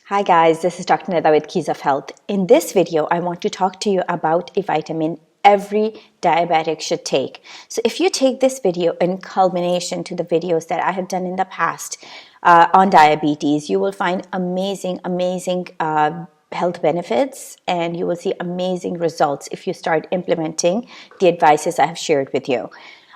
Hi guys, this is Dr. Nida with Keys of Health. In this video, I want to talk to you about a vitamin every diabetic should take. So if you take this video in culmination to the videos that I have done in the past on diabetes, you will find amazing health benefits, and you will see amazing results if you start implementing the advices I have shared with you.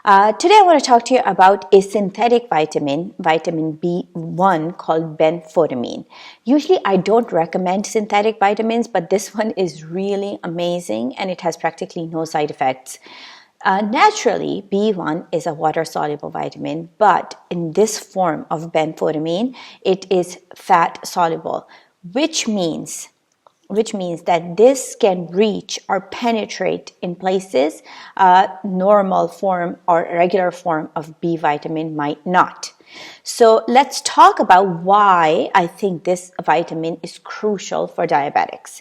Today I want to talk to you about a synthetic vitamin B1 called benfotamine. Usually I don't recommend synthetic vitamins, but this one is really amazing and it has practically no side effects. Naturally, B1 is a water-soluble vitamin, but in this form of benfotamine, it is fat-soluble, which means that this can reach or penetrate in places normal form or regular form of B vitamin might not. So let's talk about why I think this vitamin is crucial for diabetics.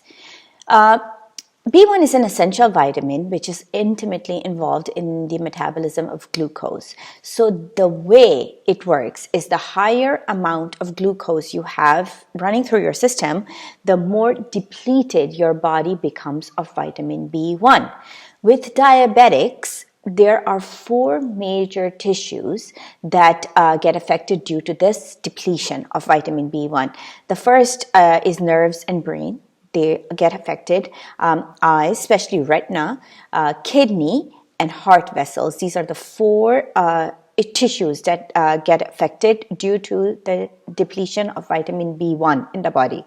B1 is an essential vitamin which is intimately involved in the metabolism of glucose. So the way it works is the higher amount of glucose you have running through your system, the more depleted your body becomes of vitamin B1. With diabetics, there are four major tissues that get affected due to this depletion of vitamin B1. The first is nerves and brain. They get affected, eyes, especially retina, kidney, and heart vessels. These are the four tissues that get affected due to the depletion of vitamin B1 in the body.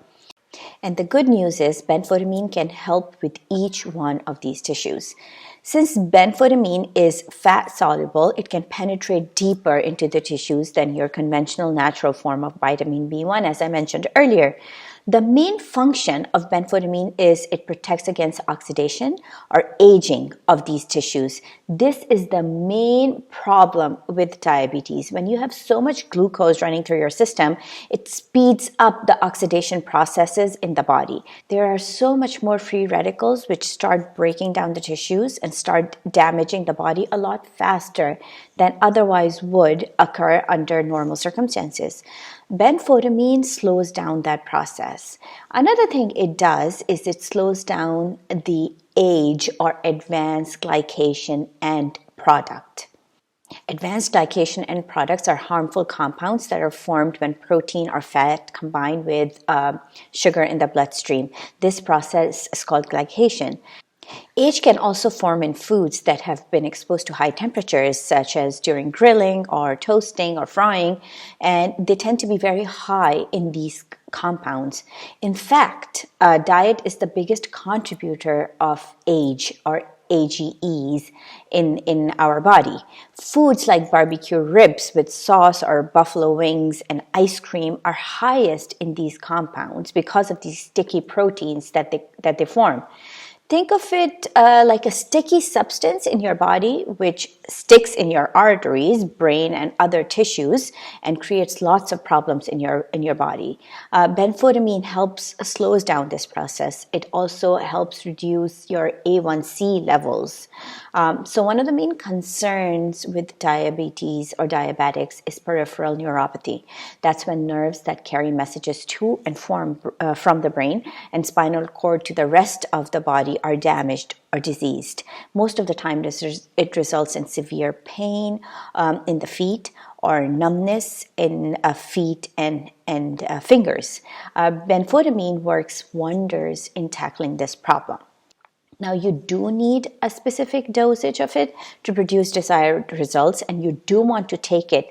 And the good news is benfotamine can help with each one of these tissues. Since benfotamine is fat soluble, it can penetrate deeper into the tissues than your conventional natural form of vitamin B1, as I mentioned earlier. The main function of benfotamine is it protects against oxidation or aging of these tissues. This is the main problem with diabetes. When you have so much glucose running through your system, it speeds up the oxidation processes in the body. There are so much more free radicals which start breaking down the tissues and start damaging the body a lot faster than otherwise would occur under normal circumstances. Benfotamine slows down that process. Another thing it does is it slows down the age or advanced glycation end product. Advanced glycation end products are harmful compounds that are formed when protein or fat combine with sugar in the bloodstream. This process is called glycation. Age can also form in foods that have been exposed to high temperatures, such as during grilling or toasting or frying, and they tend to be very high in these compounds. In fact, diet is the biggest contributor of age or AGEs in our body. Foods like barbecue ribs with sauce or buffalo wings and ice cream are highest in these compounds because of these sticky proteins that they form. Think of it like a sticky substance in your body which sticks in your arteries, brain, and other tissues and creates lots of problems in your body. Benfotamine slows down this process. It also helps reduce your A1C levels. So one of the main concerns with diabetes or diabetics is peripheral neuropathy. That's when nerves that carry messages to and from the brain and spinal cord to the rest of the body are damaged or diseased. Most of the time, it results in severe pain in the feet or numbness in feet and fingers. Benfotamine works wonders in tackling this problem. Now, you do need a specific dosage of it to produce desired results, and you do want to take it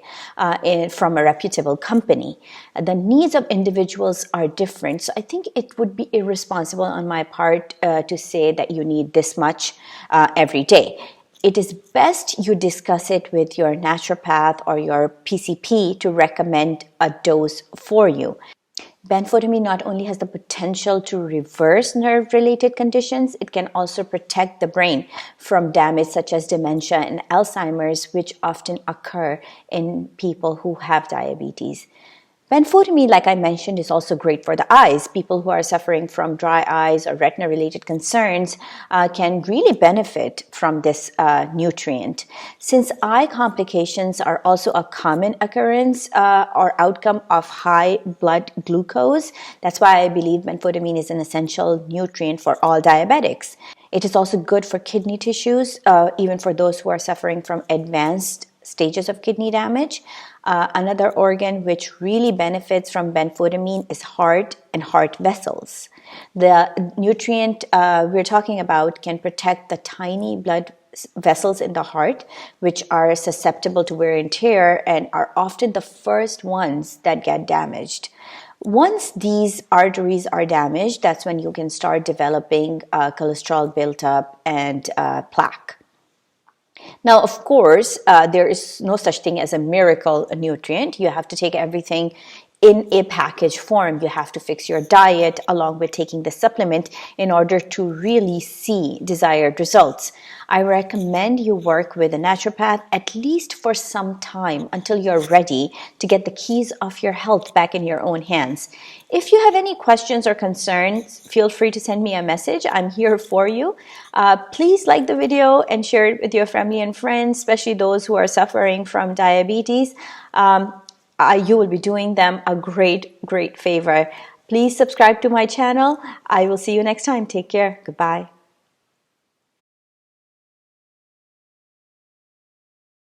from a reputable company. The needs of individuals are different, so I think it would be irresponsible on my part to say that you need this much every day. It is best you discuss it with your naturopath or your PCP to recommend a dose for you. Benfotamine not only has the potential to reverse nerve-related conditions, it can also protect the brain from damage such as dementia and Alzheimer's, which often occur in people who have diabetes. Benfotamine, like I mentioned, is also great for the eyes. People who are suffering from dry eyes or retina-related concerns can really benefit from this nutrient. Since eye complications are also a common occurrence or outcome of high blood glucose, that's why I believe benfotamine is an essential nutrient for all diabetics. It is also good for kidney tissues, even for those who are suffering from advanced stages of kidney damage. Another organ which really benefits from benfotamine is heart and heart vessels. The nutrient we're talking about can protect the tiny blood vessels in the heart, which are susceptible to wear and tear and are often the first ones that get damaged. Once these arteries are damaged, that's when you can start developing cholesterol buildup and plaque. Now, of course, there is no such thing as a miracle nutrient. You have to take everything in a package form. You have to fix your diet along with taking the supplement in order to really see desired results. I recommend you work with a naturopath at least for some time until you're ready to get the keys of your health back in your own hands. If you have any questions or concerns, feel free to send me a message. I'm here for you. Please like the video and share it with your family and friends, especially those who are suffering from diabetes. You will be doing them a great favor. Please subscribe to my channel. I will see you next time. Take care. Goodbye.